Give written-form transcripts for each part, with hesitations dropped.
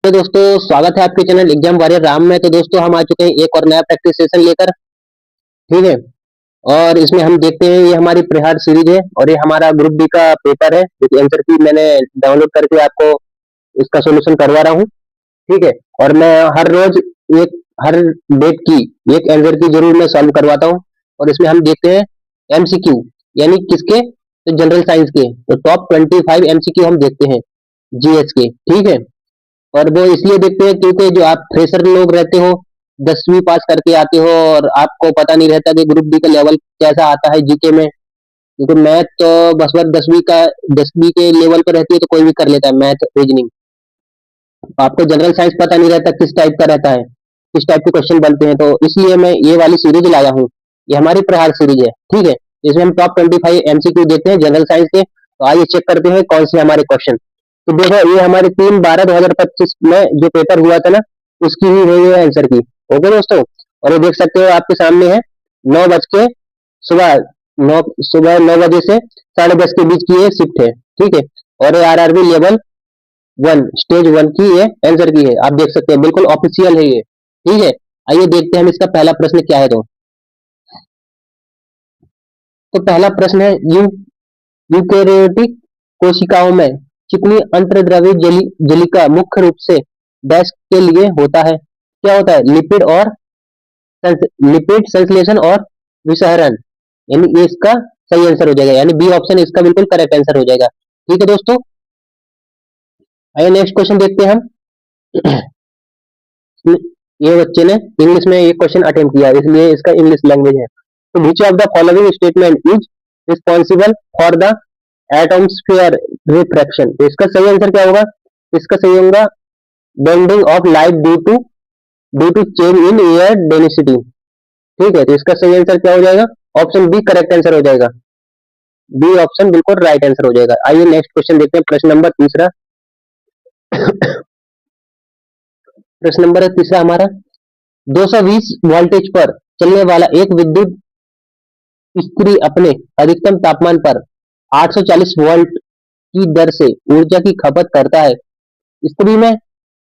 तो दोस्तों स्वागत है आपके चैनल एग्जाम वॉरियर राम में। तो दोस्तों हम आ चुके हैं एक और नया प्रैक्टिस सेशन लेकर। ठीक है। और इसमें हम देखते हैं, ये हमारी प्रहार सीरीज है और ये हमारा ग्रुप बी का पेपर है जो आंसर की मैंने डाउनलोड करके आपको इसका सोल्यूशन करवा रहा हूँ। ठीक है। और मैं हर रोज हर डेट की एक आंसर की जरूर मैं सॉल्व करवाता हूँ। और इसमें हम देखते हैं एमसीक्यू, यानी किसके, तो जनरल साइंस के। तो टॉप 25 एमसीक्यू हम देखते हैं जीएस के। ठीक है। और वो इसलिए देखते हैं क्योंकि जो आप फ्रेशर लोग रहते हो, 10वीं पास करके आते हो और आपको पता नहीं रहता कि ग्रुप डी का लेवल कैसा आता है जीके में। क्योंकि मैथ तो बस 10वीं के लेवल पर रहती है तो कोई भी कर लेता है मैथ रीजनिंग। आपको जनरल साइंस पता नहीं रहता किस टाइप का रहता है, किस टाइप के क्वेश्चन बनते हैं। तो इसलिए मैं ये वाली सीरीज लाया हूँ। ये हमारी प्रहार सीरीज है। ठीक है। इसमें हम टॉप 25 एमसीक्यू देखते हैं जनरल साइंस के। तो आइए चेक करते हैं कौन से हमारे क्वेश्चन। तो देखो, ये हमारे 3/12/2025 में जो पेपर हुआ था ना, उसकी ही हुई है आंसर की। ओके दोस्तों। और ये देख सकते हो आपके सामने है, 9 बज के सुबह 9 बजे से 10:30 के बीच की ये शिफ्ट है। ठीक है। और ये आरआरबी लेवल 1 स्टेज 1 की ये आंसर की है। आप देख सकते हैं बिल्कुल ऑफिशियल है ये। ठीक है। आइए देखते हैं हम इसका पहला प्रश्न क्या है। तो पहला प्रश्न है, यूकेरियोटिक कोशिकाओं में चिकनी अंतर्द्रव्य जलिका मुख्य रूप से डैश के लिए होता है। क्या होता है? लिपिड संश्लेषण और विसहरण। यानी ये इसका सही आंसर हो जाएगा, यानी बी ऑप्शन इसका बिल्कुल करेक्ट आंसर हो जाएगा। ठीक है दोस्तों। आइए नेक्स्ट क्वेश्चन देखते हैं हम। ये बच्चे ने इंग्लिश में ये क्वेश्चन अटेम्प्ट किया, इसलिए इसका इंग्लिश लैंग्वेज है। तो which of the following statement is responsible for the atmosphere refraction. तो इसका सही आंसर क्या होगा? इसका सही होगा bending of light due to change in air density. ठीक है। तो इसका सही आंसर क्या हो जाएगा? ऑप्शन बी करेक्ट आंसर हो जाएगा। बी ऑप्शन बिल्कुल राइट आंसर हो जाएगा। आइए नेक्स्ट क्वेश्चन देखते हैं, प्रश्न नंबर तीसरा। प्रश्न नंबर है तीसरा हमारा, 220 वोल्टेज पर चलने वाला एक विद्युत इस्त्री अपने अधिकतम तापमान पर 840 वोल्ट की दर से ऊर्जा की खपत करता है। इस्त्री में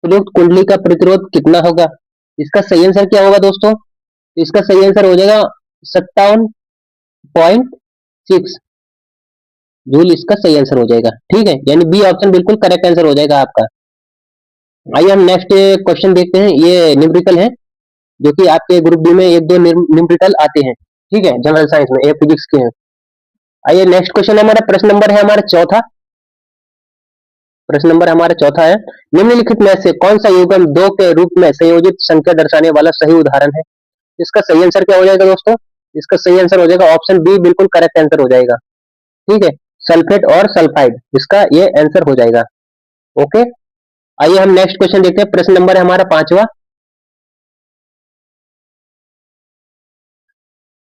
प्रयुक्त कुंडली का प्रतिरोध कितना होगा? इसका सही आंसर क्या होगा दोस्तों? इसका सही आंसर हो जाएगा 57.6 जूल। इसका सही आंसर हो जाएगा। ठीक है। यानी बी ऑप्शन बिल्कुल करेक्ट आंसर हो जाएगा आपका। आइए हम नेक्स्ट क्वेश्चन देखते हैं। ये न्यूमेरिकल है जो कि आपके ग्रुप डी में एक दो न्यूमेरिकल आते हैं। ठीक है। जनरल साइंस में ये फिजिक्स के हैं। आइए नेक्स्ट क्वेश्चन हमारा प्रश्न नंबर है हमारा चौथा। प्रश्न नंबर हमारा चौथा है, निम्नलिखित में से कौन सा युग्म 2 के रूप में संयोजित संख्या दर्शाने वाला सही उदाहरण है? इसका सही आंसर क्या हो जाएगा दोस्तों? इसका सही आंसर हो जाएगा ऑप्शन बी बिल्कुल करेक्ट आंसर हो जाएगा। ठीक है। सल्फेट और सल्फाइड, इसका ये आंसर हो जाएगा। ओके। आइए हम नेक्स्ट क्वेश्चन देखते हैं। प्रश्न नंबर है हमारा पांचवा,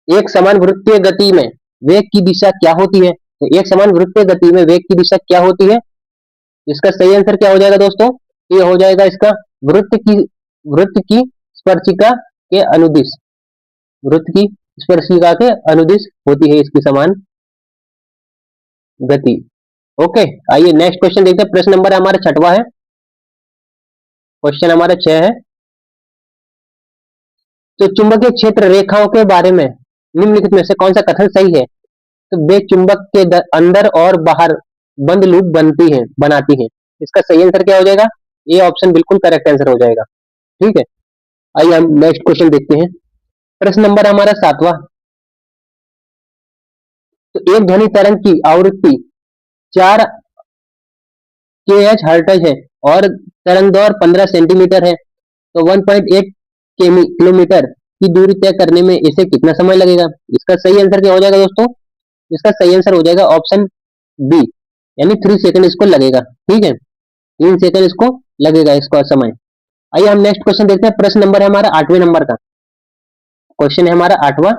एक समान वृत्तीय गति में वेग की दिशा क्या होती है? तो एक समान वृत्तीय गति में वेग की दिशा क्या होती है? इसका सही आंसर क्या हो जाएगा दोस्तों? ये हो जाएगा इसका वृत्त की स्पर्शिका के अनुदिश। वृत्त की स्पर्शिका के अनुदिश होती है इसकी समान गति। ओके। आइए नेक्स्ट क्वेश्चन देखते हैं। प्रश्न नंबर हमारा छठवा है। क्वेश्चन हमारा 6 है, तो चुंबकीय क्षेत्र रेखाओं के बारे में निम्नलिखित में से कौन सा कथन सही है? तो वे चुंबक के अंदर और बाहर बंद लूप बनाती है। इसका सही आंसर क्या हो जाएगा? ये ऑप्शन बिल्कुल करेक्ट आंसर हो जाएगा। ठीक है। आइए हम नेक्स्ट क्वेश्चन देखते हैं। प्रश्न नंबर हमारा 7वां, तो एक ध्वनि तरंग की आवृत्ति 4 kHz हर्ट्ज है और तरंग दौर 15 सेंटीमीटर है। तो 1.8 किलोमीटर की दूरी तय करने में इसे कितना समय लगेगा? इसका सही आंसर क्या हो जाएगा दोस्तों? इसका सही आंसर हो जाएगा ऑप्शन बी, यानी 3 सेकंड इसको लगेगा। ठीक है। 3 सेकंड इसको लगेगा इसका समय। आइए हम नेक्स्ट क्वेश्चन देखते हैं। प्रश्न नंबर है हमारा 8वें नंबर का। क्वेश्चन है हमारा 8वां,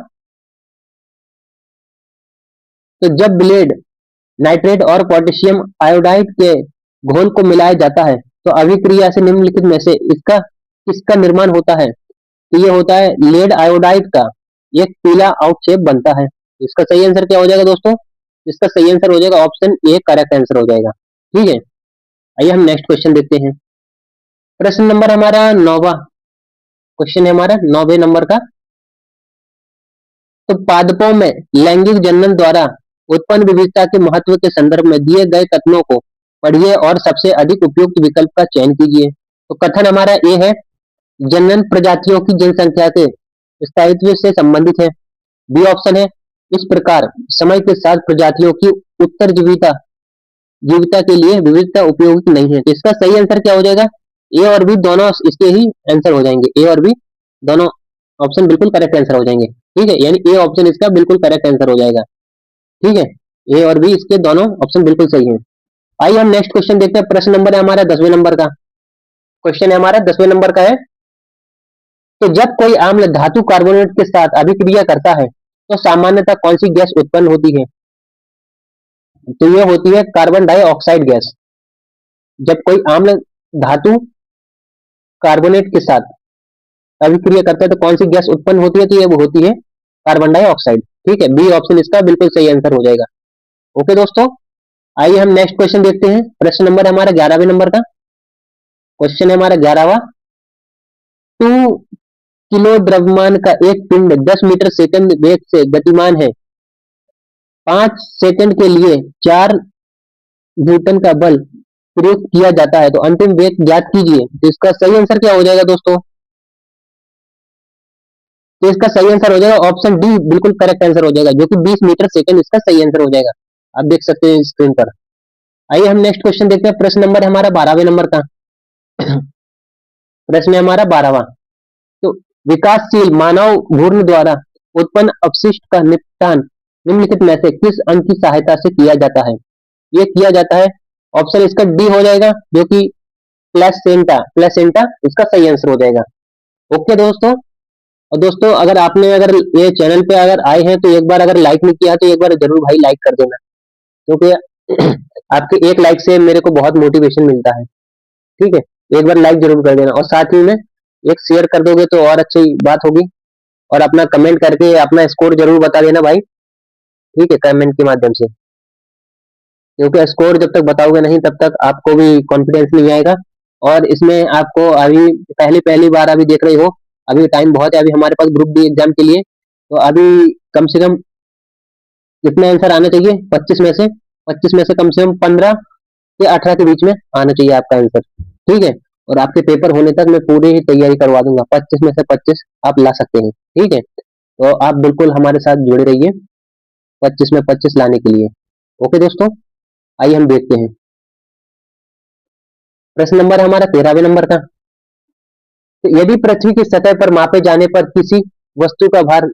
तो जब ब्लेड नाइट्रेट और पोटेशियम आयोडाइड के घोल को मिलाया जाता है तो अभिक्रिया से निम्नलिखित में से इसका किसका निर्माण होता है? तो ये होता है लेड आयोडाइड का एक पीला आउटशेप बनता है। इसका सही आंसर क्या हो जाएगा दोस्तों? इसका सही आंसर हो जाएगा ऑप्शन ए करेक्ट आंसर हो जाएगा। ठीक है। आइए हम नेक्स्ट क्वेश्चन देखते हैं। प्रश्न नंबर हमारा 9वां क्वेश्चन है हमारा 9वें नंबर का। तो पादपों में लैंगिक जनन द्वारा उत्पन्न विविधता के महत्व के संदर्भ में दिए गए कथनों को पढ़िए और सबसे अधिक उपयुक्त विकल्प का चयन कीजिए। तो कथन हमारा ए है, जनन प्रजातियों की जनसंख्या के स्थायित्व से संबंधित है। बी ऑप्शन है, इस प्रकार समय के साथ प्रजातियों की उत्तरजीविता जीविता के लिए विविधता उपयोगी नहीं है। तो इसका सही आंसर क्या हो जाएगा? ए और बी दोनों इसके ही आंसर हो जाएंगे। ए और बी दोनों ऑप्शन बिल्कुल करेक्ट आंसर हो जाएंगे। ठीक है, यानी ए ऑप्शन इसका बिल्कुल करेक्ट आंसर हो जाएगा। ठीक है, ए और बी इसके दोनों ऑप्शन बिल्कुल सही है। आइए हम नेक्स्ट क्वेश्चन देखते हैं। प्रश्न नंबर है हमारा 10वें नंबर का। क्वेश्चन है हमारा 10वें नंबर का है, तो जब कोई अम्ल धातु कार्बोनेट के साथ अभिक्रिया करता है तो सामान्यतः कौन सी गैस उत्पन्न होती है? तो ये होती है कार्बन डाइऑक्साइड गैस। जब कोई अम्ल धातु कार्बोनेट के साथ अभिक्रिया करता है तो कौन सी गैस उत्पन्न होती है? तो ये होती है कार्बन डाइऑक्साइड। ठीक है, बी ऑप्शन इसका बिल्कुल सही आंसर हो जाएगा। ओके दोस्तों, आइए हम नेक्स्ट क्वेश्चन देखते हैं। प्रश्न नंबर हमारा 11वें नंबर का। क्वेश्चन है हमारा 11वां, 2 किलो द्रव्यमान का एक पिंड 10 मीटर सेकंड वेग से गतिमान है। 5 सेकंड के लिए 4 न्यूटन का बल प्रयुक्त किया जाता है, तो अंतिम वेग ज्ञात कीजिए। तो इसका सही आंसर क्या हो जाएगा दोस्तों? तो इसका सही आंसर हो जाएगा ऑप्शन डी, बिल्कुल करेक्ट आंसर हो जाएगा, जो कि 20 मीटर सेकंड इसका सही आंसर हो जाएगा। आप देख सकते हैं स्क्रीन पर। आइए हम नेक्स्ट क्वेश्चन देखते हैं। प्रश्न नंबर है हमारा 12वें नंबर का। प्रश्न है हमारा 12वां, तो विकासशील मानव भ्रूण द्वारा उत्पन्न अपशिष्ट का निपटान निम्नलिखित में से किस अंग की सहायता से किया जाता है? ये किया जाता है, ऑप्शन इसका डी हो जाएगा, जो कि प्लेसेंटा। प्लेसेंटा इसका सही आंसर हो जाएगा। ओके दोस्तों, और दोस्तों अगर ये चैनल पे अगर आए हैं तो एक बार अगर लाइक नहीं किया तो एक बार जरूर भाई लाइक कर देना, क्योंकि आपके एक लाइक से मेरे को बहुत मोटिवेशन मिलता है। ठीक है, एक बार लाइक जरूर कर देना और साथ ही में एक शेयर कर दोगे तो और अच्छी बात होगी। और अपना कमेंट करके अपना स्कोर जरूर बता देना भाई। ठीक है, कमेंट के माध्यम से, क्योंकि स्कोर जब तक बताओगे नहीं तब तक आपको भी कॉन्फिडेंस नहीं आएगा। और इसमें आपको अभी पहली पहली बार अभी देख रहे हो, अभी टाइम बहुत है अभी हमारे पास ग्रुप डी एग्जाम के लिए। तो अभी कम से कम कितने आंसर आने चाहिए? 25 में से कम से कम 15 से 18 के बीच में आना चाहिए आपका आंसर। ठीक है, और आपके पेपर होने तक मैं पूरी ही तैयारी करवा दूंगा। 25 में से 25 आप ला सकते हैं। ठीक है, तो आप बिल्कुल हमारे साथ जुड़े रहिए 25 में 25 लाने के लिए। ओके दोस्तों, आइए हम देखते हैं। प्रश्न नंबर हमारा 13वें नंबर का, तो यदि पृथ्वी की सतह पर मापे जाने पर किसी वस्तु का भार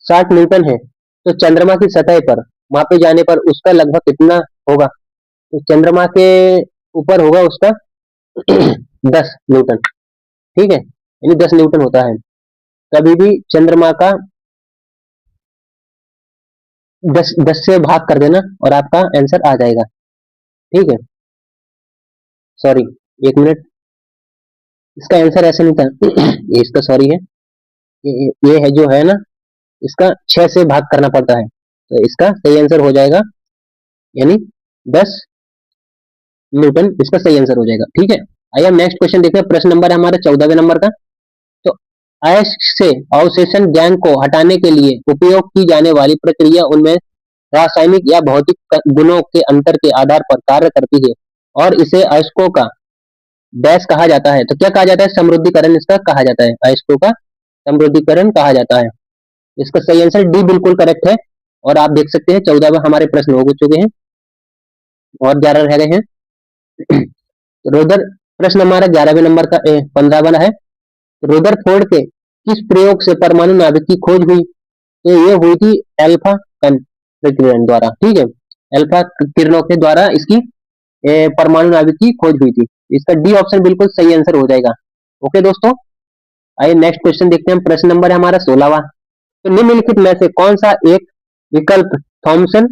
60 न्यूटन है, तो चंद्रमा की सतह पर मापे जाने पर उसका लगभग कितना होगा? तो चंद्रमा के ऊपर होगा उसका 10 न्यूटन। ठीक है, यानी 10 न्यूटन होता है। कभी भी चंद्रमा का 10 से भाग कर देना और आपका आंसर आ जाएगा। ठीक है, सॉरी, एक मिनट, इसका आंसर ऐसे नहीं था। ये इसका सॉरी है, ये है जो है ना, इसका 6 से भाग करना पड़ता है, तो इसका सही आंसर हो जाएगा, यानी 10 न्यूटन इसका सही आंसर हो जाएगा। ठीक है, आइए हम नेक्स्ट क्वेश्चन देखते हैं। प्रश्न नंबर है हमारा 14वें नंबर का, तो अयस्क से अवशेषण गैंग को हटाने के लिए उपयोग की जाने वाली प्रक्रिया उनमें रासायनिक या भौतिक गुणों के अंतर के आधार पर कार्य करती है और इसे अयस्कों का डैश कहा जाता है। तो क्या कहा जाता है? समृद्धिकरण इसका कहा जाता है। अयस्कों का समृद्धिकरण कहा जाता है। इसका सही आंसर डी बिल्कुल करेक्ट है। और आप देख सकते हैं 14 में हमारे प्रश्न हो चुके हैं और 11 रह गए हैं। रोदर प्रश्न हमारा 11वें नंबर का 15 वाला है। रुदरफोर्ड के किस प्रयोग से परमाणु नाभिक की खोज हुई? तो ये हुई थी अल्फा कण प्रकीर्णन द्वारा। ठीक है, अल्फा किरणों के द्वारा इसकी परमाणु नाभिक की खोज हुई थी। इसका डी ऑप्शन बिल्कुल सही आंसर हो जाएगा। ओके दोस्तों, आइए नेक्स्ट क्वेश्चन देखते हैं। प्रश्न नंबर है हमारा 16वां, तो निम्नलिखित में से कौन सा एक विकल्प थॉमसन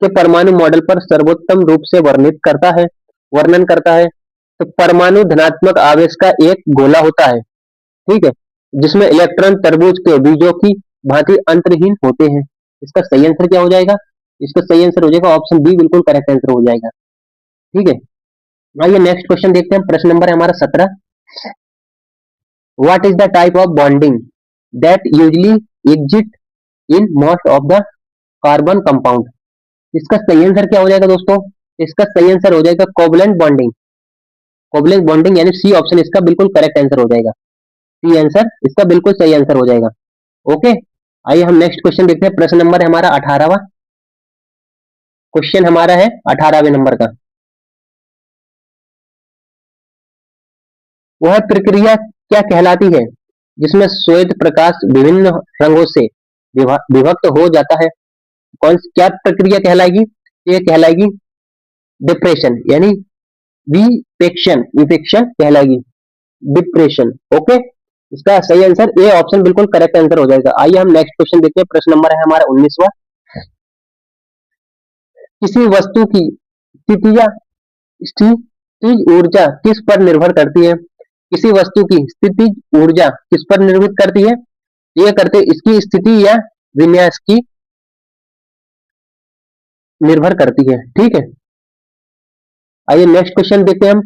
के परमाणु मॉडल पर सर्वोत्तम रूप से वर्णन करता है? तो परमाणु धनात्मक आवेश का एक गोला होता है, ठीक है, जिसमें इलेक्ट्रॉन तरबूज के बीजों की भांति अंतहीन होते हैं। इसका सही आंसर क्या हो जाएगा? इसका सही आंसर हो जाएगा ऑप्शन बी, बिल्कुल करेक्ट आंसर हो जाएगा। ठीक है, आइए नेक्स्ट क्वेश्चन देखते हैं। प्रश्न नंबर है हमारा 17, what is the type of bonding that usually exit in most of the carbon compound? इसका सही आंसर क्या हो जाएगा दोस्तों? इसका सही आंसर हो जाएगा कोवलेंट बॉन्डिंग। कोवलेंट बॉन्डिंग यानी सी ऑप्शन इसका बिल्कुल करेक्ट आंसर हो जाएगा। सी आंसर इसका बिल्कुल सही आंसर हो जाएगा। ओके, आइए हम नेक्स्ट क्वेश्चन देखते हैं। प्रश्न नंबर है हमारा 18वां। क्वेश्चन हमारा है 18वें नंबर का। वह प्रक्रिया क्या कहलाती है जिसमें श्वेत प्रकाश विभिन्न रंगों से विभक्त हो जाता है? कौन क्या प्रक्रिया कहलाएगी? ये कहलाएगी डिप्रेशन यानी विपेक्षण, विपेक्षण कहलाएगी, डिप्रेशन। ओके, इसका सही आंसर ए ऑप्शन बिल्कुल करेक्ट आंसर हो जाएगा। आइए हम नेक्स्ट क्वेश्चन देखते हैं। प्रश्न नंबर है हमारा 19वां। किसी वस्तु की स्थिति या स्थितिज ऊर्जा किस पर निर्भर करती है? किसी वस्तु की स्थितिज ऊर्जा किस पर निर्भर करती है? ये करते इसकी स्थिति या विन्यास की निर्भर करती है। ठीक है, आइए नेक्स्ट क्वेश्चन देखते हैं हम।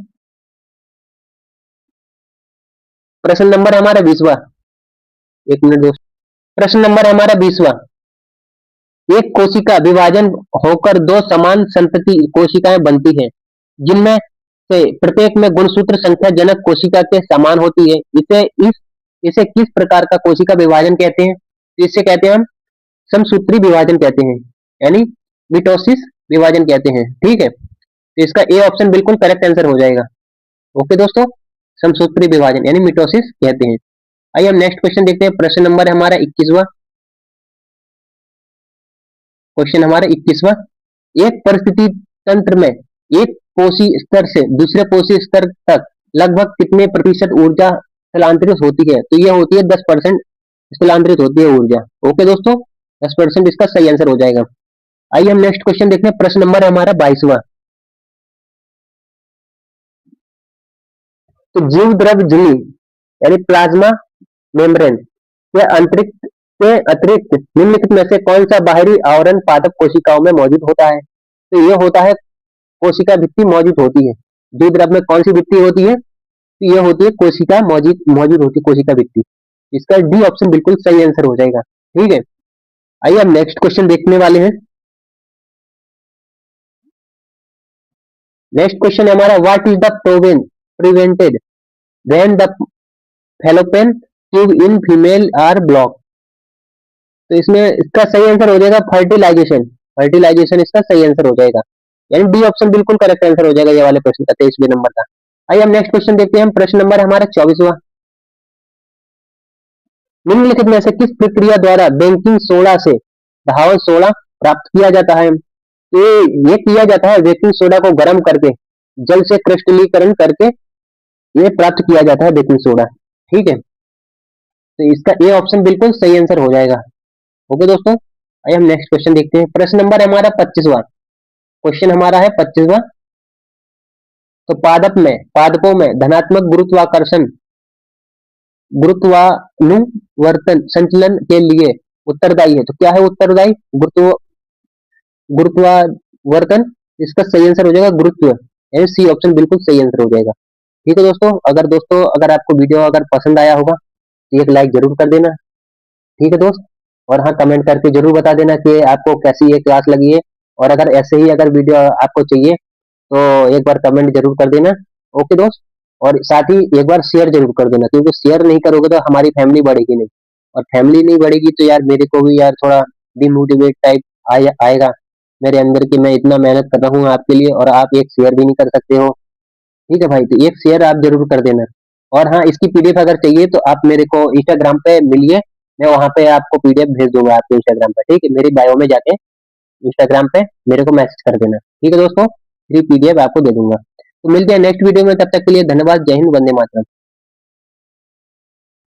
प्रश्न नंबर हमारा 20वां। एक मिनट दोस्तों। प्रश्न नंबर हमारा 20वां। एक कोशिका विभाजन होकर दो समान संतति कोशिकाएं बनती हैं जिनमें से प्रत्येक में गुणसूत्र संख्या जनक कोशिका के समान होती है। इसे किस प्रकार का कोशिका विभाजन कहते हैं? इसे कहते हैं हम समसूत्री विभाजन कहते हैं, यानी मिटोसिस विभाजन कहते हैं। ठीक है, तो इसका ए ऑप्शन बिल्कुल करेक्ट आंसर हो जाएगा। ओके दोस्तों, समसूत्री विभाजन यानी मिटोसिस कहते हैं। आइए हम नेक्स्ट क्वेश्चन देखते हैं। प्रश्न नंबर है हमारा 21वां। क्वेश्चन हमारा 21वां। एक परिस्थिति तंत्र में एक कोशीय स्तर से दूसरे कोशीय स्तर तक लगभग कितने प्रतिशत ऊर्जा स्थलांतरित होती है? तो यह होती है 10% स्थलांतरित होती है ऊर्जा। ओके दोस्तों, 10% इसका सही आंसर हो जाएगा। आइए हम नेक्स्ट क्वेश्चन देखते हैं। प्रश्न नंबर है हमारा 22वां। तो जीव द्रव झिल्ली यानी प्लाज्मा मेम्ब्रेन के अतिरिक्त निम्नलिखित में से कौन सा बाहरी आवरण पादप कोशिकाओं में मौजूद होता है? तो ये होता है कोशिका भित्ति मौजूद होती है। जीव द्रव में कौन सी भित्ति होती है? तो ये होती है कोशिका मौजूद होती है, कोशिका भित्ति। इसका डी ऑप्शन बिल्कुल सही आंसर हो जाएगा। ठीक है, आइए हम नेक्स्ट क्वेश्चन देखने वाले हैं। नेक्स्ट क्वेश्चन है हमारा what is the prevented when the fallopian tube in female R block? तो इसमें इसका सही आंसर हो जाएगा फर्टिलाइजेशन। फर्टिलाइजेशन इसका सही आंसर हो जाएगा, यानी डी ऑप्शन बिल्कुल करेक्ट आंसर हो जाएगा ये वाले क्वेश्चन का, 23वें नंबर का। आइए हम नेक्स्ट क्वेश्चन देखते हैं। प्रश्न नंबर हमारा 24वां। निम्नलिखित में से किस प्रक्रिया द्वारा बेकिंग सोडा से धावन सोडा प्राप्त किया जाता है? ये किया जाता है बेकिंग सोडा को गर्म करके, जल से क्रिस्टलीकरण करके ये प्राप्त किया जाता है बेकिंग सोडा। ठीक है, तो इसका ए ऑप्शन बिल्कुल सही आंसर हो जाएगा। ओके दोस्तों, आइए हम नेक्स्ट क्वेश्चन देखते हैं। प्रश्न नंबर है हमारा 25वां। क्वेश्चन हमारा है 25वां। तो पादपों में धनात्मक गुरुत्वानुवर्तन संचलन के लिए उत्तरदायी है। तो क्या है उत्तरदायी? गुरुत्वावर्तन। इसका सही आंसर हो जाएगा गुरुत्व, यानी सी ऑप्शन बिल्कुल सही आंसर हो जाएगा। ठीक है दोस्तों, अगर आपको वीडियो अगर पसंद आया होगा तो एक लाइक जरूर कर देना। ठीक है दोस्त, और हाँ कमेंट करके जरूर बता देना कि आपको कैसी ये क्लास लगी है, और अगर ऐसे ही अगर वीडियो आपको चाहिए तो एक बार कमेंट जरूर कर देना। ओके दोस्त, और साथ ही एक बार शेयर जरूर कर देना, क्योंकि शेयर नहीं करोगे तो हमारी फैमिली बढ़ेगी नहीं, और फैमिली नहीं बढ़ेगी तो यार मेरे को भी यार थोड़ा डिमोटिवेट टाइप आएगा मेरे अंदर की, मैं इतना मेहनत कर रहा हूँ आपके लिए और आप एक शेयर भी नहीं कर सकते हो। ठीक है भाई, तो एक शेयर आप जरूर कर देना। और हाँ, इसकी पीडीएफ अगर चाहिए तो आप मेरे को इंस्टाग्राम पे मिलिए, मैं वहां पे आपको पीडीएफ भेज दूंगा आपके इंस्टाग्राम पे। ठीक है, मेरी बायो में जाके इंस्टाग्राम पे मेरे को मैसेज कर देना। ठीक है दोस्तों, फ्री पीडीएफ आपको दे दूंगा। तो मिलते हैं नेक्स्ट वीडियो में, तब तक के लिए धन्यवाद। जय हिंद, वंदे मातरम।